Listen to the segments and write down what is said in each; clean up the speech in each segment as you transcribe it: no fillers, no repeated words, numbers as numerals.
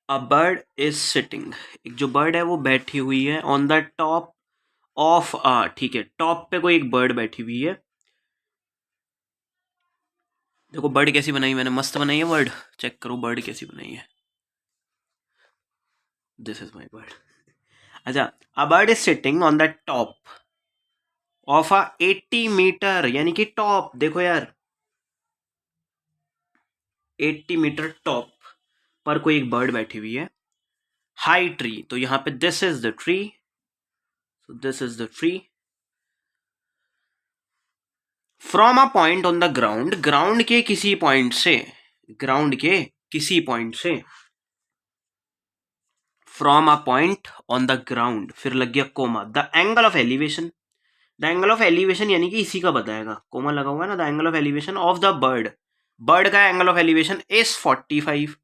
A bird is sitting, एक जो bird है वो बैठी हुई है ऑन द टॉप ऑफ आ, ठीक है, टॉप पे कोई एक बर्ड बैठी हुई है। देखो बर्ड कैसी बनाई मैंने, मस्त बनाई है बर्ड। चेक करो बर्ड कैसी बनाई है। This is my bird. अच्छा, a bird is sitting on the top of a 80 metre, यानी कि टॉप देखो यार, 80 मीटर टॉप पर कोई एक बर्ड बैठी हुई है। हाई ट्री, तो यहाँ पे this is the tree, so this is the tree. From a point on the ground, ground के किसी पॉइंट से, ग्राउंड के किसी पॉइंट से, from a point on the ground, फिर लग गया comma, the angle of elevation. The angle of elevation यानी कि इसी का बताएगा, कोमा लगा हुआ है ना, the angle of elevation of the bird, bird का एंगल ऑफ एलिवेशन इज 45।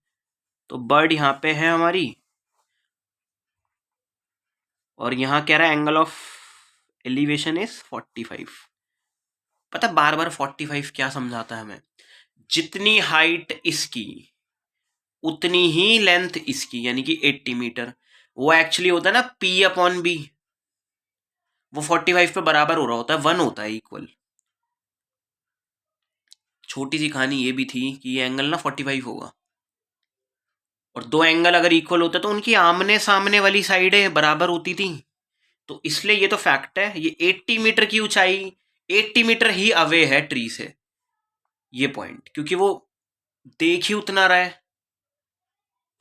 तो बर्ड यहाँ पे है हमारी, और यहाँ कह रहा है एंगल ऑफ एलिवेशन इज 45। पता बार बार 45 क्या समझाता है हमें, जितनी हाइट इसकी उतनी ही लेंथ इसकी, यानी कि 80 मीटर। वो एक्चुअली होता है ना P अपॉन बी, वो 45 पे बराबर हो रहा होता है, 1 होता है इक्वल। छोटी सी कहानी ये भी थी कि ये एंगल ना 45 होगा, और दो एंगल अगर इक्वल होते तो उनकी आमने सामने वाली साइडें बराबर होती थी। तो इसलिए ये तो फैक्ट है, ये 80 मीटर की ऊंचाई 80 मीटर ही अवे है ट्री से, ये पॉइंट, क्योंकि वो देख ही उतना रहा है,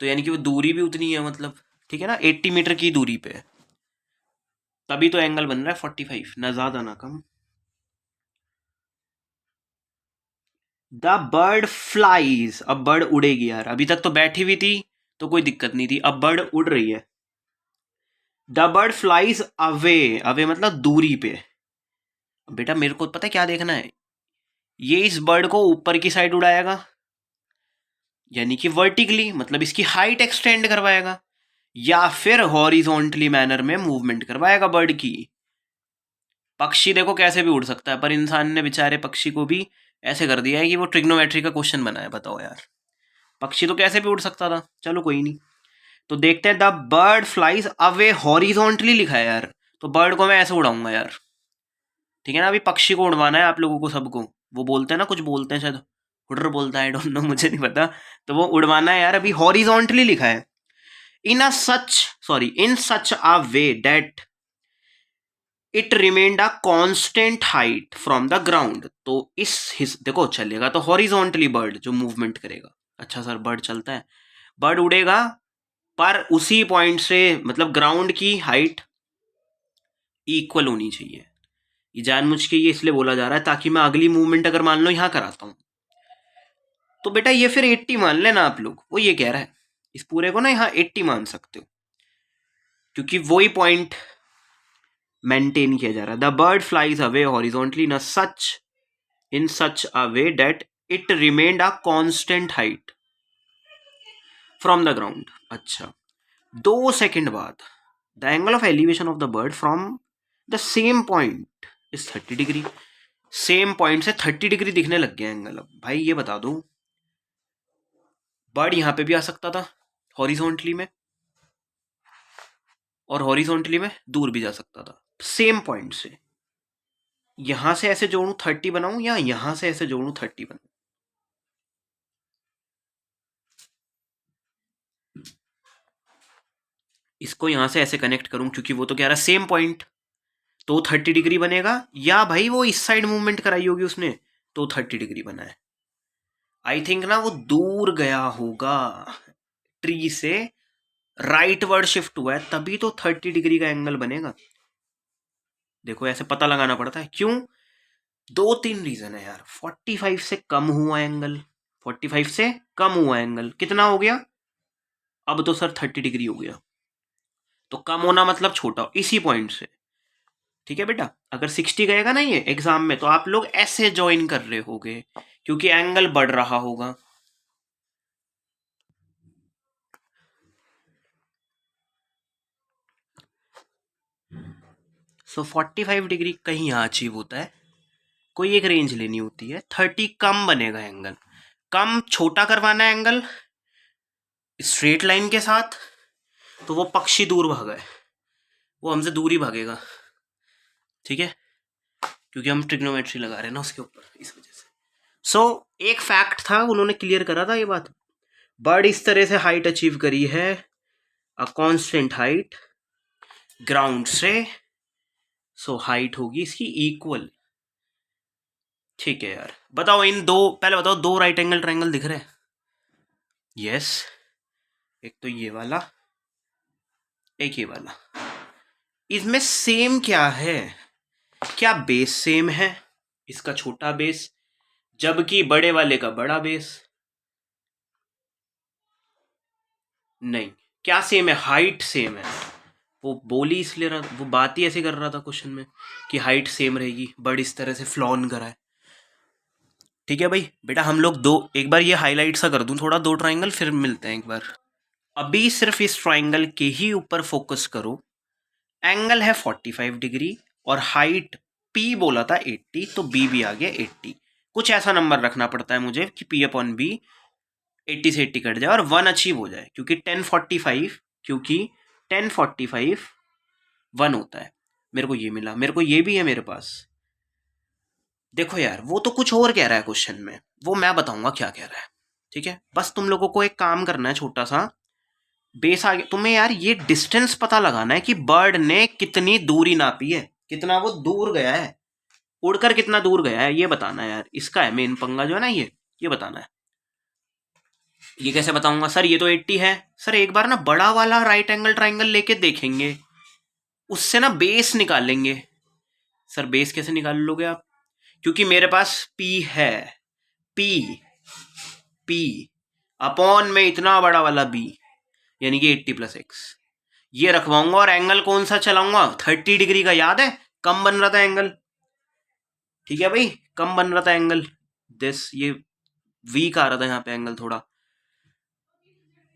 तो यानी कि वो दूरी भी उतनी है, मतलब ठीक है ना, 80 मीटर की दूरी पे है, तभी तो एंगल बन रहा है 45, ना ज्यादा ना कम। द बर्ड फ्लाइज, अब बर्ड उड़ेगी यार, अभी तक तो बैठी हुई थी तो कोई दिक्कत नहीं थी, अब बर्ड उड़ रही है। The bird flies away, away मतलब दूरी पे। बेटा मेरे को पता है क्या देखना है, ये इस बर्ड को ऊपर की साइड उड़ाएगा, यानी कि वर्टिकली, मतलब इसकी हाइट एक्सटेंड करवाएगा, या फिर हॉरिजॉन्टली मैनर में मूवमेंट करवाएगा बर्ड की। पक्षी देखो कैसे भी उड़ सकता है, पर इंसान ने बेचारे पक्षी को भी ऐसे कर दिया है कि वो ट्रिग्नोमेट्री का क्वेश्चन बना है, बताओ यार। पक्षी तो कैसे भी उड़ सकता था, चलो कोई नहीं। तो देखते हैं, the bird flies away horizontally लिखा है यार, तो बर्ड को मैं ऐसे उड़ाऊंगा यार, ठीक है ना। अभी पक्षी को उड़वाना है आप लोगों को सबको, वो बोलते हैं ना, कुछ बोलते हैं शायद, हुडर बोलता है, आई डोंट नो, मुझे नहीं पता। तो वो उड़वाना है यार, अभी हॉरिजॉन्टली लिखा है। In a such, sorry, in such a way that it remained a constant height from the ground. तो देखो चलेगा तो हॉरिजॉन्टली बर्ड जो मूवमेंट करेगा। अच्छा सर बर्ड चलता है, बर्ड उड़ेगा पर उसी पॉइंट से, मतलब ग्राउंड की हाइट इक्वल होनी चाहिए। ये जानबूझ के ये इसलिए बोला जा रहा है ताकि मैं अगली मूवमेंट अगर मान लो यहाँ कराता हूँ, तो बेटा ये फिर 80 मान लेना आप लोग, वो ये कह रहा है, इस पूरे को ना यहाँ 80 मान सकते हो, क्योंकि वही पॉइंट मेंटेन किया जा रहा है। The bird flies away horizontally in such a way that it remained a constant height from the ground. अच्छा, 2 सेकंड बाद, the angle of elevation of the bird from the same point is 30 degree. Same point से 30 degree दिखने लग गया angle. अब भाई ये बता दो, बर्ड यहां पे भी आ सकता था हॉरिजॉन्टली में, और हॉरिजॉन्टली में दूर भी जा सकता था सेम पॉइंट से। यहां से ऐसे जोड़ू 30 बनाऊं, या यहां से ऐसे जोड़ू 30 बनाऊं? इसको यहां से ऐसे कनेक्ट करूं, क्योंकि वो तो कह रहा है सेम पॉइंट, तो 30 डिग्री बनेगा, या भाई वो इस साइड मूवमेंट कराई होगी उसने, तो 30 डिग्री बना है। आई थिंक ना वो दूर गया होगा ट्री से, राइट वर्ड शिफ्ट हुआ है, तभी तो 30 डिग्री का एंगल बनेगा। देखो ऐसे पता लगाना पड़ता है क्यों, 2-3 रीजन है यार। 45 से कम हुआ एंगल, 45 से कम हुआ एंगल कितना हो गया, अब तो सर 30 डिग्री हो गया, तो कम होना मतलब छोटा इसी पॉइंट से। ठीक है बेटा, अगर 60 गएगा ना ये एग्जाम में, तो आप लोग ऐसे ज्वाइन कर रहे होगे, क्योंकि एंगल बढ़ रहा होगा। सो 45 डिग्री कहीं यहाँ अचीव होता है, कोई एक रेंज लेनी होती है, 30 कम बनेगा एंगल, कम छोटा करवाना है एंगल, स्ट्रेट लाइन के साथ तो वो पक्षी दूर भागा है, वो हमसे दूर ही भागेगा, ठीक है, क्योंकि हम ट्रिग्नोमेट्री लगा रहे हैं ना उसके ऊपर, इस वजह से। सो एक फैक्ट था, उन्होंने क्लियर करा था ये बात, बर्ड इस तरह से हाइट अचीव करी है, अ कांस्टेंट हाइट ग्राउंड से, सो हाइट होगी इसकी इक्वल। ठीक है यार, बताओ इन दो, पहले बताओ दो राइट एंगल ट्रायंगल दिख रहे हैं? यस, एक तो ये वाला, एक ये वाला। इसमें सेम क्या है? क्या बेस सेम है? इसका छोटा बेस जबकि बड़े वाले का बड़ा बेस। नहीं, क्या सेम है? हाइट सेम है। वो बोली इसलिए रहा, वो बात ही ऐसे कर रहा था क्वेश्चन में कि हाइट सेम रहेगी, बर्ड इस तरह से फ्लॉन करा है। ठीक है भाई बेटा, हम लोग दो, एक बार ये हाईलाइट सा कर दूं थोड़ा, दो ट्रायंगल, फिर मिलते हैं एक बार। अभी सिर्फ इस ट्रायंगल के ही ऊपर फोकस करो। एंगल है 45 डिग्री और हाइट P बोला था 80, तो B भी आ गया 80। कुछ ऐसा नंबर रखना पड़ता है मुझे कि P अपॉन B 80 से 80 कट जाए और 1 अचीव हो जाए, क्योंकि 1045 1 होता है। मेरे को ये मिला, मेरे को ये भी है मेरे पास। देखो यार, वो तो कुछ और कह रहा है क्वेश्चन में, वो मैं बताऊंगा क्या कह रहा है, ठीक है। बस तुम लोगों को एक काम करना है छोटा सा, बेस आगे तुम्हें यार ये डिस्टेंस पता लगाना है कि बर्ड ने कितनी दूरी नापी है, कितना वो दूर गया है, उड़कर कितना दूर गया है, ये बताना है यार। इसका है मेन पंगा जो है ना, ये बताना है। ये कैसे बताऊंगा सर? ये तो 80 है सर। एक बार ना बड़ा वाला राइट एंगल ट्राइंगल लेके देखेंगे, उससे ना बेस निकालेंगे। सर बेस कैसे निकाल लोगे आप? क्योंकि मेरे पास P है, P अपॉन में इतना बड़ा वाला B, यानी कि 80 प्लस x, ये रखवाऊंगा। और एंगल कौन सा चलाऊंगा? 30 डिग्री का, याद है? कम बन रहा था एंगल, ठीक है भाई, कम बन रहा था एंगल, ये वीक आ रहा था यहाँ पे एंगल थोड़ा,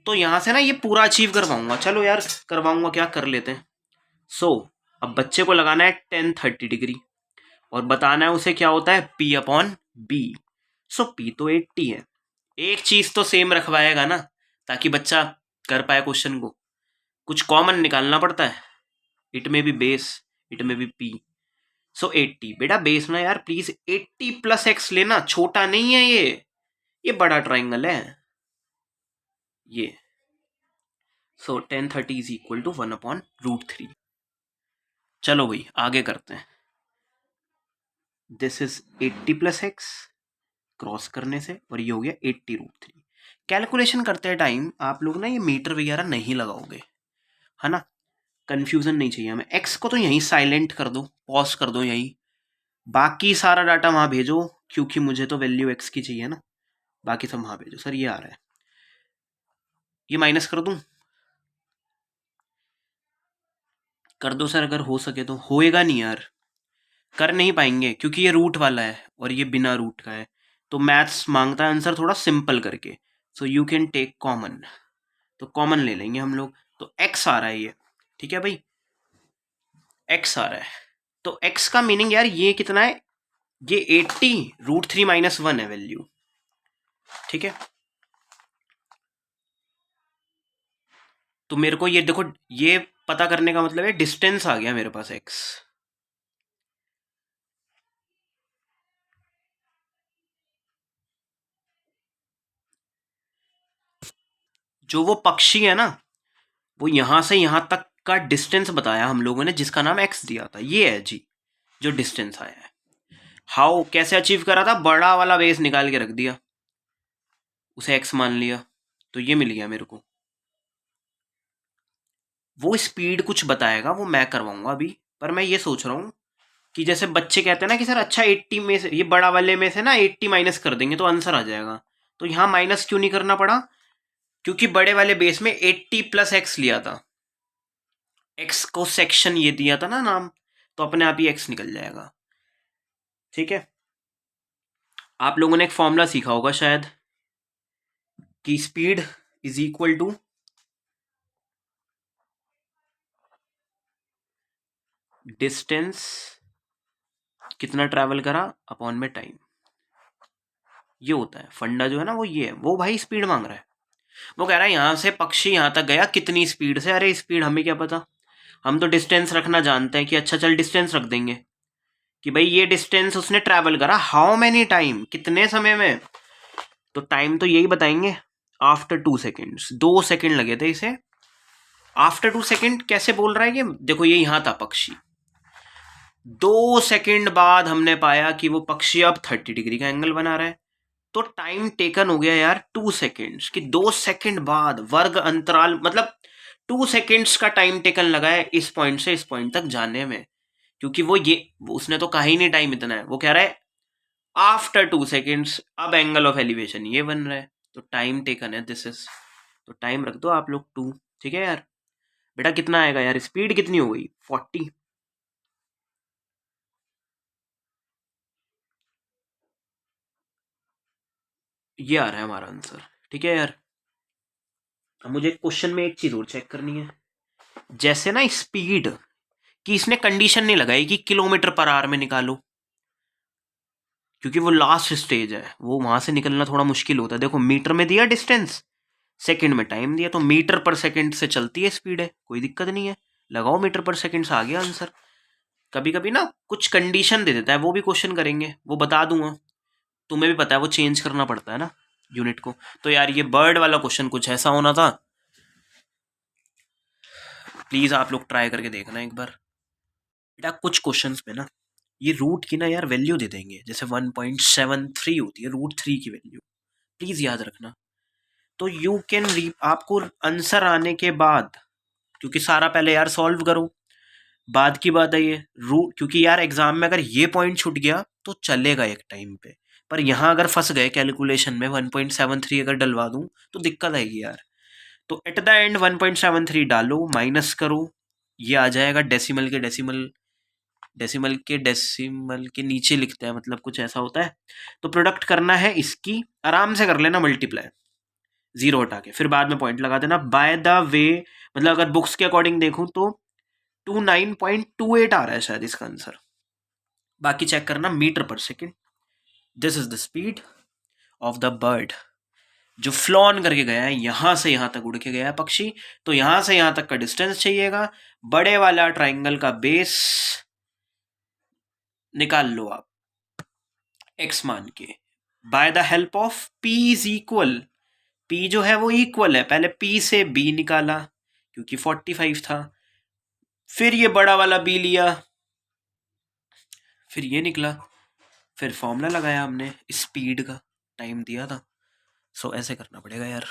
तो यहां से ना ये पूरा अचीव कर पाऊंगा। चलो यार करवाऊंगा, क्या कर लेते हैं। अब बच्चे को लगाना है 1030 डिग्री और बताना है उसे क्या होता है P अपॉन B। P तो 80 है, एक चीज तो सेम रखवाएगा ना, ताकि बच्चा कर पाए क्वेश्चन को। कुछ कॉमन निकालना पड़ता है, इट में भी बेस, इट में भी P। 80 बेटा बेस ना यार, प्लीज 80 प्लस x लेना, छोटा नहीं है ये बड़ा ट्राइंगल है ये। 1030 इज इक्वल टू 1 अपॉन √3। चलो भाई आगे करते हैं। This is 80 plus x cross करने से, और ये हो गया 80 √3। कैलकुलेशन करते टाइम आप लोग ना ये मीटर वगैरह नहीं लगाओगे, है ना, कंफ्यूजन नहीं चाहिए हमें। एक्स को तो यहीं साइलेंट कर दो, पॉज कर दो यहीं, बाकी सारा डाटा वहां भेजो, क्योंकि मुझे तो वैल्यू एक्स की चाहिए ना, बाकी सब वहां भेजो। सर ये आ रहा है, ये माइनस कर दूं? कर दो सर, अगर हो सके तो। होएगा नहीं यार, कर नहीं पाएंगे, क्योंकि ये रूट वाला है और ये बिना रूट का है, तो मैथ्स मांगता है आंसर थोड़ा सिंपल करके। So you can take common, तो कॉमन ले लेंगे हम लोग। तो x आ रहा है ये, ठीक है भाई, x आ रहा है। तो x का मीनिंग यार ये कितना है? ये 80 √3 माइनस 1 है वैल्यू, ठीक है। तो मेरे को ये देखो, ये पता करने का मतलब है डिस्टेंस आ गया मेरे पास x। जो वो पक्षी है ना, वो यहां से यहां तक का डिस्टेंस बताया हम लोगों ने, जिसका नाम x दिया था, ये है जी जो डिस्टेंस आया है। हाउ, कैसे अचीव करा था? बड़ा वाला बेस निकाल के रख दिया, उसे x मान लिया, तो ये मिल गया मेरे को। वो स्पीड कुछ बताएगा, वो मैं करवाऊंगा अभी। पर मैं ये सोच रहा हूँ कि जैसे बच्चे कहते हैं ना कि सर अच्छा 80 में से, ये बड़ा वाले में से ना 80 माइनस कर देंगे तो आंसर आ जाएगा, तो यहाँ माइनस क्यों नहीं करना पड़ा? क्योंकि बड़े वाले बेस में 80 प्लस एक्स लिया था, एक्स को सेक्शन ये दिया था ना नाम, तो अपने आप ही एक्स निकल जाएगा, ठीक है। आप लोगों ने एक फॉर्मूला सीखा होगा शायद, कि speed is equal to distance, कितना ट्रैवल करा, अपॉन में टाइम। ये होता है फंडा जो है ना, वो ये है। वो भाई स्पीड मांग रहा है, वो कह रहा है यहाँ से पक्षी यहाँ तक गया कितनी स्पीड से। अरे स्पीड हमें क्या पता, हम तो डिस्टेंस रखना जानते हैं कि अच्छा चल डिस्टेंस रख देंगे कि भाई ये डिस्टेंस उसने ट्रैवल करा, हाउ मैनी टाइम, कितने समय में। तो टाइम तो यही बताएंगे, आफ्टर 2 सेकेंड्स, 2 सेकेंड लगे थे इसे। आफ्टर 2 सेकेंड कैसे बोल रहा है ये, देखो ये यहां था पक्षी, 2 सेकेंड बाद हमने पाया कि वो पक्षी अब 30 डिग्री का एंगल बना रहा है। तो टाइम टेकन हो गया यार 2 सेकेंड्स, कि 2 सेकेंड बाद वर्ग अंतराल, मतलब 2 सेकेंड्स का टाइम टेकन लगा है इस पॉइंट से इस पॉइंट तक जाने में। क्योंकि वो उसने तो कहा ही नहीं टाइम इतना है, वो कह रहा है आफ्टर 2 सेकेंड्स अब एंगल ऑफ एलिवेशन ये बन रहा है, तो टाइम टेकन है दिस इज। तो टाइम रख दो आप लोग 2, ठीक है यार। बेटा कितना आएगा यार, स्पीड कितनी हो गई 40। ये आ रहा है हमारा आंसर, ठीक है यार। अब मुझे क्वेश्चन में एक चीज और चेक करनी है, जैसे ना स्पीड की इसने कंडीशन नहीं लगाई कि किलोमीटर पर आवर में निकालो, क्योंकि वो लास्ट स्टेज है, वो वहां से निकलना थोड़ा मुश्किल होता है। देखो मीटर में दिया डिस्टेंस, सेकंड में टाइम दिया, तो मीटर पर सेकंड से चलती है स्पीड है, कोई दिक्कत नहीं है, लगाओ मीटर पर सेकंड से आ गया आंसर। कभी कभी ना कुछ कंडीशन दे देता है, वो भी क्वेश्चन करेंगे, वो बता दूंगा, तुम्हें भी पता है वो चेंज करना पड़ता है ना यूनिट को। तो यार ये बर्ड वाला क्वेश्चन कुछ ऐसा होना था, प्लीज आप लोग ट्राई करके देखना एक बार। बेटा कुछ क्वेश्चंस में ना ये रूट की ना यार वैल्यू दे देंगे, जैसे 1.73 होती है रूट 3 की वैल्यू, प्लीज याद रखना। तो यू कैन आपको आंसर आने के बाद, क्योंकि सारा पहले यार सॉल्व करो, बाद की बात है ये रूट, क्योंकि यार एग्जाम में अगर ये पॉइंट छूट गया तो चलेगा एक टाइम पे, पर यहाँ अगर फंस गए कैलकुलेशन में 1.73 अगर डलवा दूं तो दिक्कत आएगी यार। तो एट द एंड 1.73 डालो, माइनस करो, ये आ जाएगा डेसिमल के डेसिमल, डेसिमल के नीचे लिखते हैं, मतलब कुछ ऐसा होता है। तो प्रोडक्ट करना है इसकी, आराम से कर लेना मल्टीप्लाई, जीरो हटा के, फिर बाद में पॉइंट लगा देना। बाय द वे, मतलब अगर बुक्स के अकॉर्डिंग देखूं तो 29.28 आ रहा है शायद इसका आंसर, बाकी चेक करना मीटर पर second. This is the speed of the bird, जो फ्लॉन करके गया है, यहां से यहां तक उड़ के गया है पक्षी। तो यहां से यहां तक का डिस्टेंस चाहिएगा, बड़े वाला ट्राइंगल का बेस निकाल लो आप एक्स मान के, by the help of P is equal, P जो है वो इक्वल है, पहले पी से बी निकाला क्योंकि 45 था, फिर ये बड़ा वाला बी लिया, फिर ये निकला, फिर फॉर्मूला लगाया हमने स्पीड का, टाइम दिया था। सो ऐसे करना पड़ेगा यार।